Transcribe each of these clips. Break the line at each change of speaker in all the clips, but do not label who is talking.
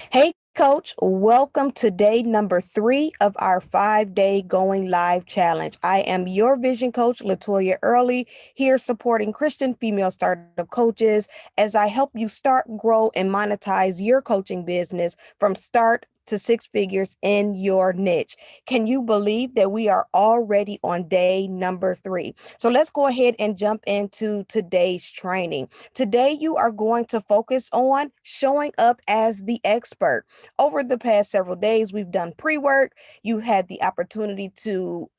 Hey, Coach, welcome to day number 3 of our 5-day Going Live challenge. I am your vision coach, Latoya Early, here supporting Christian female startup coaches as I help you start, grow, and monetize your coaching business from start to six figures in your niche. Can you believe that we are already on day number 3? So let's go ahead and jump into today's training. Today, you are going to focus on showing up as the expert. Over the past several days, we've done pre work. You had the opportunity to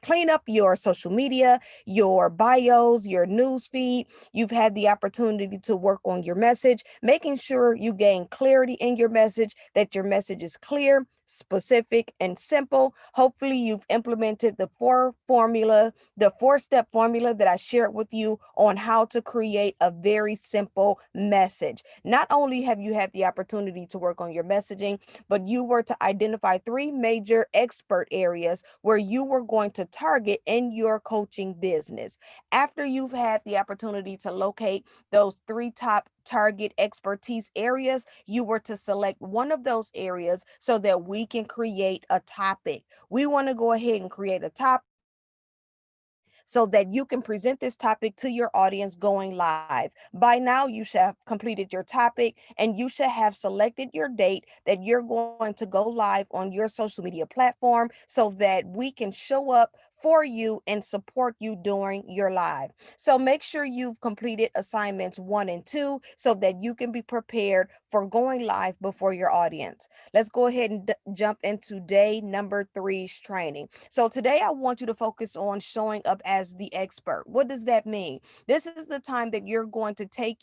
clean up your social media, your bios, your news feed. You've had the opportunity to work on your message, making sure you gain clarity in your message, that your message is clear, specific, and simple. Hopefully, you've implemented the 4-step formula that I shared with you on how to create a very simple message. Not only have you had the opportunity to work on your messaging, but you were to identify 3 major expert areas where you were going to target in your coaching business. After you've had the opportunity to locate those 3 top target expertise areas, you were to select one of those areas so that we can create a topic. We want to go ahead and create a topic so that you can present this topic to your audience going live. By now, you should have completed your topic and you should have selected your date that you're going to go live on your social media platform so that we can show up for you and support you during your live. So make sure you've completed assignments 1 and 2 so that you can be prepared for going live before your audience. Let's go ahead and jump into day number 3's training. So today I want you to focus on showing up as the expert. What does that mean? This is the time that you're going to take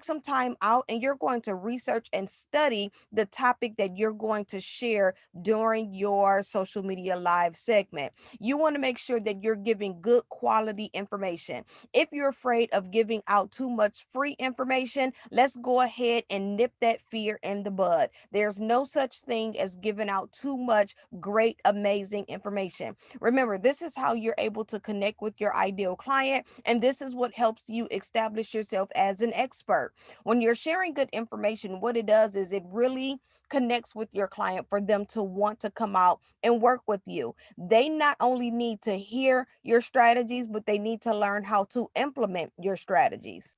some time out and you're going to research and study the topic that you're going to share during your social media live segment. You want to make sure that you're giving good quality information. If you're afraid of giving out too much free information, let's go ahead and nip that fear in the bud. There's no such thing as giving out too much great, amazing information. Remember, this is how you're able to connect with your ideal client, and this is what helps you establish yourself as an expert. When you're sharing good information, what it does is it really connects with your client for them to want to come out and work with you. They not only need to hear your strategies, but they need to learn how to implement your strategies.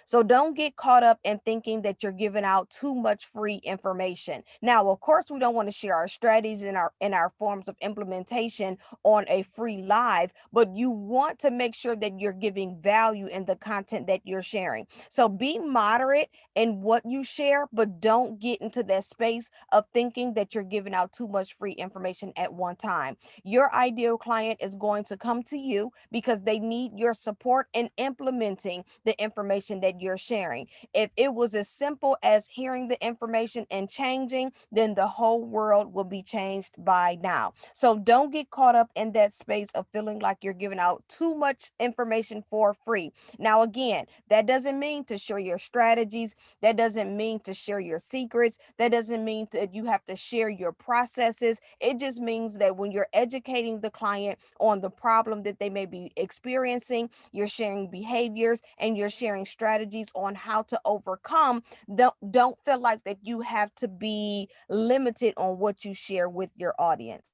So don't get caught up in thinking that you're giving out too much free information. Now, of course, we don't want to share our strategies and our forms of implementation on a free live, but you want to make sure that you're giving value in the content that you're sharing. So be moderate in what you share, but don't get into that space of thinking that you're giving out too much free information at one time. Your ideal client is going to come to you because they need your support in implementing the information that you're sharing. If it was as simple as hearing the information and changing, then the whole world will be changed by now. So don't get caught up in that space of feeling like you're giving out too much information for free. Now, again, that doesn't mean to share your strategies. That doesn't mean to share your secrets. That doesn't mean that you have to share your processes. It just means that when you're educating the client on the problem that they may be experiencing, you're sharing behaviors and you're sharing strategies on how to overcome. Don't feel like that you have to be limited on what you share with your audience.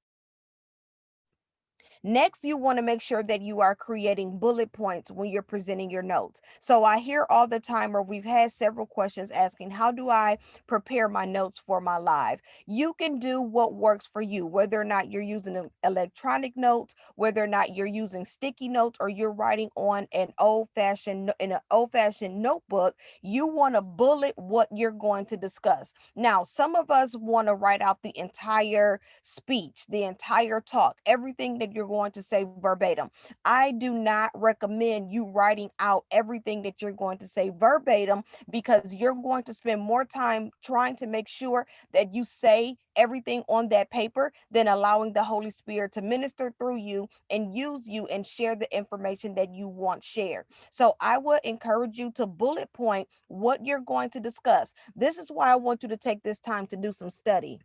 Next, you want to make sure that you are creating bullet points when you're presenting your notes. So I hear all the time, or we've had several questions asking, how do I prepare my notes for my live? You can do what works for you, whether or not you're using electronic notes, whether or not you're using sticky notes, or you're writing on an old-fashioned notebook. You want to bullet what you're going to discuss. Now, some of us want to write out the entire speech, the entire talk, everything that you're going to say verbatim. I do not recommend you writing out everything that you're going to say verbatim because you're going to spend more time trying to make sure that you say everything on that paper than allowing the Holy Spirit to minister through you and use you and share the information that you want shared. So I would encourage you to bullet point what you're going to discuss. This is why I want you to take this time to do some study.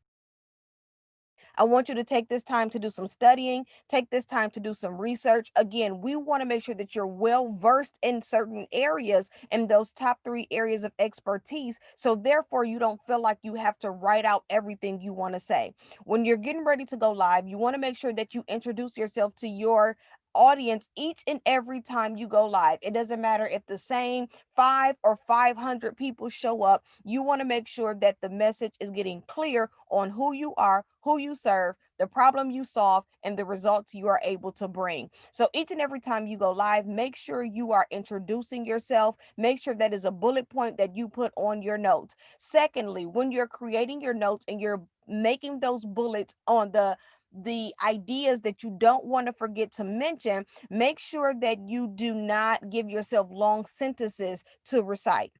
I want you to take this time to do some studying, take this time to do some research. Again, we want to make sure that you're well versed in certain areas, in those top 3 areas of expertise. So therefore, you don't feel like you have to write out everything you want to say. When you're getting ready to go live, you want to make sure that you introduce yourself to your audience each and every time you go live. It doesn't matter if the same 5 or 500 people show up. You want to make sure that the message is getting clear on who you are, who you serve, the problem you solve, and the results you are able to bring. So each and every time you go live, make sure you are introducing yourself. Make sure that is a bullet point that you put on your notes. Secondly, when you're creating your notes and you're making those bullets on the ideas that you don't want to forget to mention, make sure that you do not give yourself long sentences to recite.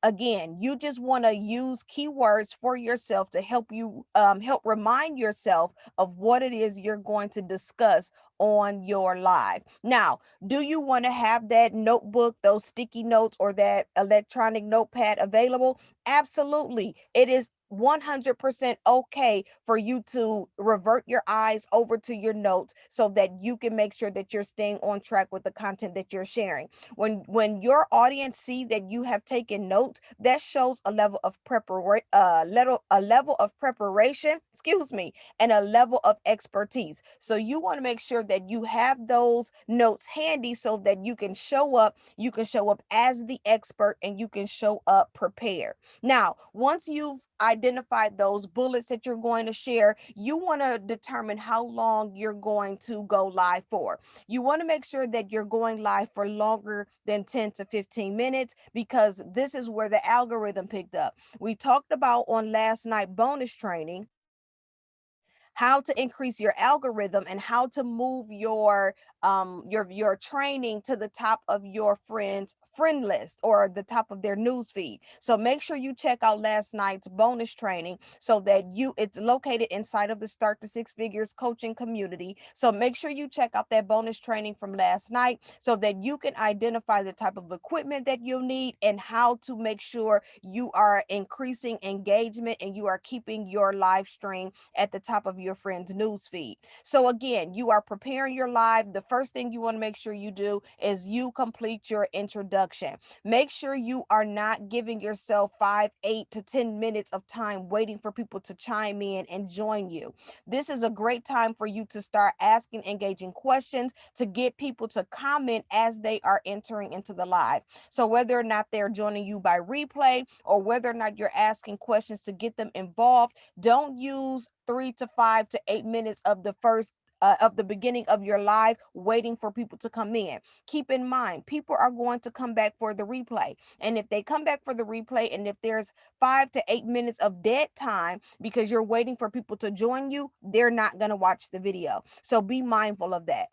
Again, you just want to use keywords for yourself to help you help remind yourself of what it is you're going to discuss on your live. Now, do you want to have that notebook, those sticky notes, or that electronic notepad available? Absolutely. It is 100% okay for you to revert your eyes over to your notes so that you can make sure that you're staying on track with the content that you're sharing. When your audience see that you have taken notes, that shows a level of preparation, excuse me, and a level of expertise. So you want to make sure that you have those notes handy so that you can show up as the expert, and you can show up prepared. Now, once you've identified those bullets that you're going to share, you want to determine how long you're going to go live for. You want to make sure that you're going live for longer than 10 to 15 minutes, because this is where the algorithm picked up. We talked about on last night bonus training how to increase your algorithm and how to move your training to the top of your friends friend list, or the top of their news feed. So make sure you check out last night's bonus training, so that it's located inside of the Start to Six Figures coaching community. So make sure you check out that bonus training from last night so that you can identify the type of equipment that you'll need and how to make sure you are increasing engagement and you are keeping your live stream at the top of your friend's news feed. So again, you are preparing your live. The first thing you want to make sure you do is you complete your introduction. Make sure you are not giving yourself 5, 8 to 10 minutes of time waiting for people to chime in and join you. This is a great time for you to start asking engaging questions to get people to comment as they are entering into the live. So whether or not they're joining you by replay, or whether or not you're asking questions to get them involved, don't use 3 to 5 to 8 minutes of the beginning of your live waiting for people to come in. Keep in mind, people are going to come back for the replay. And if they come back for the replay, and if there's 5 to 8 minutes of dead time because you're waiting for people to join you, they're not going to watch the video. So be mindful of that.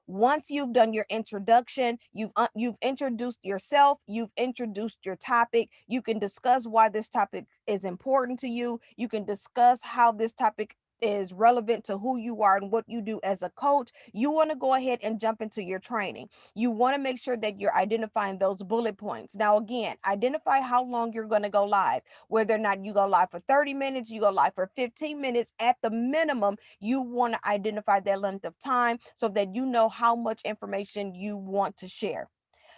Once you've done your introduction, you've introduced yourself, you've introduced your topic, you can discuss why this topic is important to you. You can discuss how this topic is relevant to who you are and what you do as a coach. You want to go ahead and jump into your training. You want to make sure that you're identifying those bullet points. Now, again, identify how long you're going to go live, whether or not you go live for 30 minutes, you go live for 15 minutes. At the minimum, you want to identify that length of time so that you know how much information you want to share.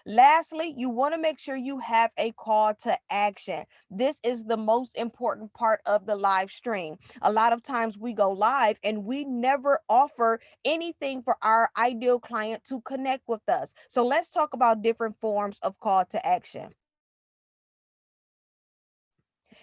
Lastly, you want to make sure you have a call to action. This is the most important part of the live stream. A lot of times we go live and we never offer anything for our ideal client to connect with us. So let's talk about different forms of call to action.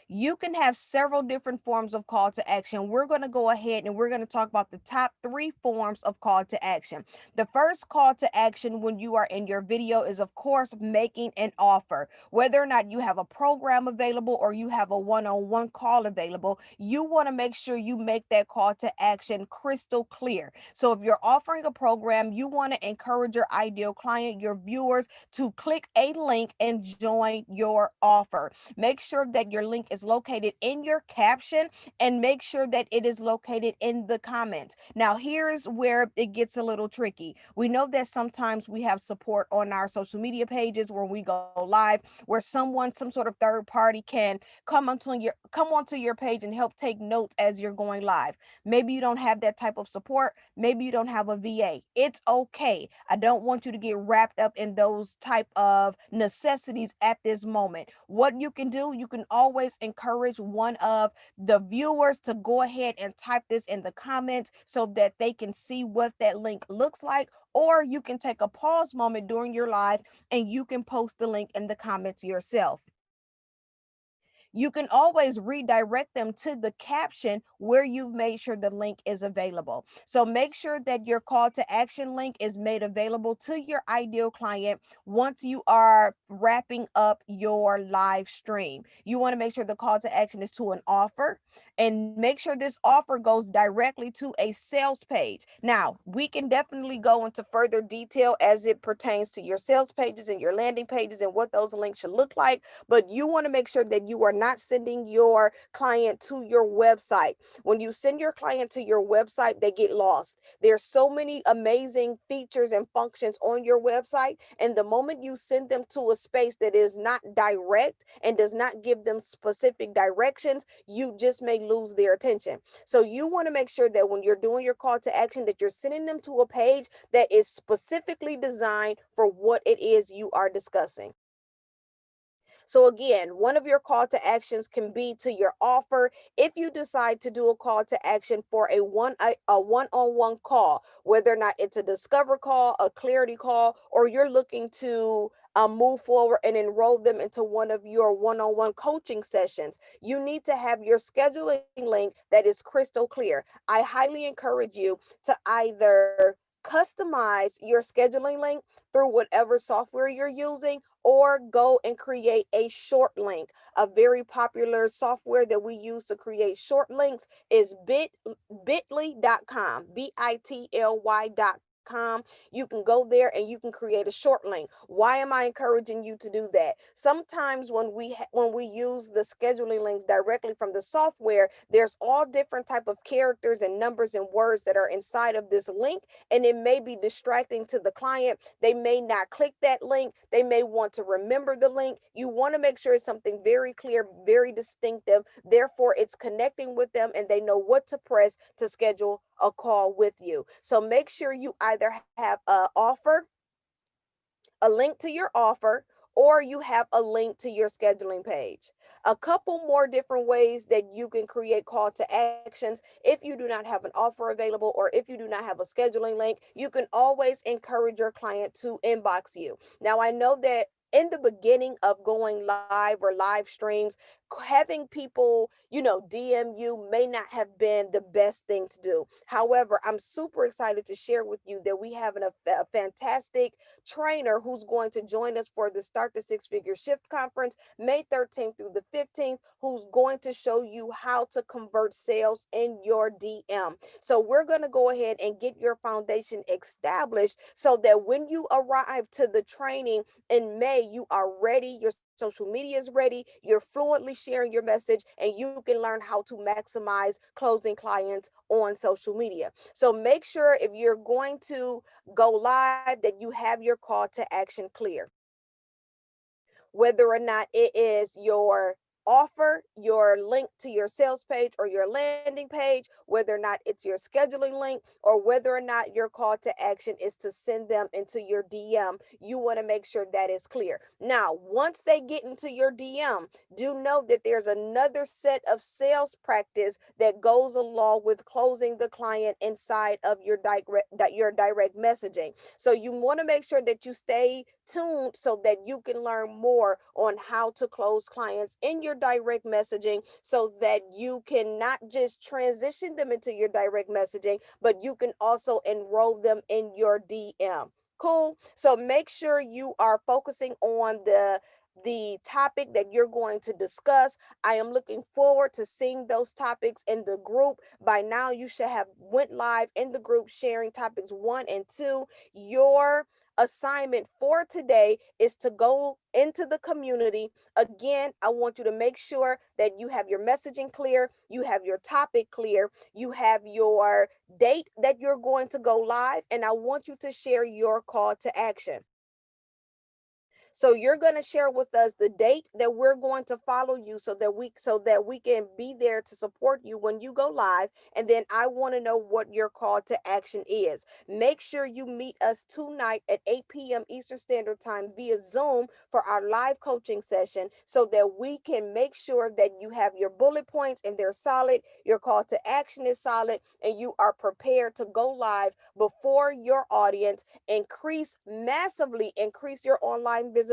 You can have several different forms of call to action. We're going to go ahead and we're going to talk about the top 3 forms of call to action. The first call to action when you are in your video is, of course, making an offer. Whether or not you have a program available or you have a one-on-one call available, you want to make sure you make that call to action crystal clear. So if you're offering a program, you want to encourage your ideal client, your viewers, to click a link and join your offer. Make sure that your link is located in your caption, and make sure that it is located in the comments. Now, here's where it gets a little tricky. We know that sometimes we have support on our social media pages when we go live, where someone, some sort of third party, can come onto your page and help take notes as you're going live. Maybe you don't have that type of support. Maybe you don't have a VA. It's okay. I don't want you to get wrapped up in those type of necessities at this moment. What you can do, you can always encourage one of the viewers to go ahead and type this in the comments so that they can see what that link looks like. Or you can take a pause moment during your live and you can post the link in the comments yourself. You can always redirect them to the caption where you've made sure the link is available. So make sure that your call to action link is made available to your ideal client once you are wrapping up your live stream. You want to make sure the call to action is to an offer, and make sure this offer goes directly to a sales page. Now, we can definitely go into further detail as it pertains to your sales pages and your landing pages and what those links should look like, but you want to make sure that you are not sending your client to your website. When you send your client to your website, they get lost. There's so many amazing features and functions on your website, and the moment you send them to a space that is not direct and does not give them specific directions, you just may lose their attention. So you want to make sure that when you're doing your call to action, that you're sending them to a page that is specifically designed for what it is you are discussing. So again, one of your call to actions can be to your offer. If you decide to do a call to action for a one-on-one call, whether or not it's a discover call, a clarity call, or you're looking to move forward and enroll them into one of your one-on-one coaching sessions, you need to have your scheduling link that is crystal clear. I highly encourage you to either customize your scheduling link through whatever software you're using, or go and create a short link. A very popular software that we use to create short links is bit.ly.com, bitly.com. You can go there and you can create a short link. Why am I encouraging you to do that? Sometimes when we use the scheduling links directly from the software, there's all different type of characters and numbers and words that are inside of this link, and it may be distracting to the client. They may not click that link. They may want to remember the link. You want to make sure it's something very clear, very distinctive. Therefore, it's connecting with them and they know what to press to schedule a call with you. So make sure you either have a link to your offer, or you have a link to your scheduling page. A couple more different ways that you can create call to actions. If you do not have an offer available, or if you do not have a scheduling link, you can always encourage your client to inbox you. Now, I know that in the beginning of going live or live streams, having people, DM you may not have been the best thing to do. However, I'm super excited to share with you that we have a fantastic trainer who's going to join us for the Start the Six Figure Shift Conference, May 13th through the 15th, who's going to show you how to convert sales in your DM. So we're going to go ahead and get your foundation established so that when you arrive to the training in May, you are ready. Your social media is ready. You're fluently sharing your message, and you can learn how to maximize closing clients on social media. So make sure if you're going to go live that you have your call to action clear, whether or not it is your offer, your link to your sales page or your landing page, whether or not it's your scheduling link, or whether or not your call to action is to send them into your DM. You want to make sure that is clear. Now, once they get into your DM, do know that there's another set of sales practice that goes along with closing the client inside of your direct messaging. So you want to make sure that you stay tuned so that you can learn more on how to close clients in your direct messaging, so that you can not just transition them into your direct messaging, but you can also enroll them in your DM. Cool. So make sure you are focusing on the topic that you're going to discuss. I am looking forward to seeing those topics in the group. By now, you should have went live in the group sharing topics 1 and 2. Your assignment for today is to go into the community. Again, I want you to make sure that you have your messaging clear, you have your topic clear, you have your date that you're going to go live, and I want you to share your call to action. So you're going to share with us the date that we're going to follow you so that we can be there to support you when you go live, and then I want to know what your call to action is. Make sure you meet us tonight at 8 p.m. Eastern Standard Time via Zoom for our live coaching session so that we can make sure that you have your bullet points and they're solid, your call to action is solid, and you are prepared to go live before your audience, massively increase your online visibility,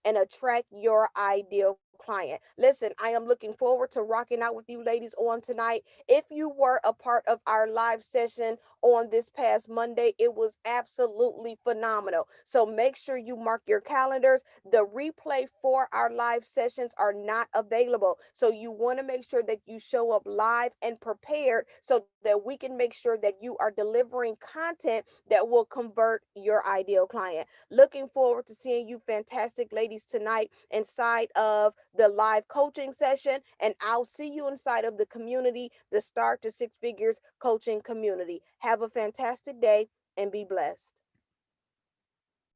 and attract your ideal client. Listen, I am looking forward to rocking out with you ladies on tonight. If you were a part of our live session on this past Monday, it was absolutely phenomenal. So make sure you mark your calendars. The replay for our live sessions are not available. So you want to make sure that you show up live and prepared so that we can make sure that you are delivering content that will convert your ideal client. Looking forward to seeing you fantastic ladies tonight inside of the live coaching session, and I'll see you inside of the community, the Start to Six Figures coaching community. Have a fantastic day and be blessed.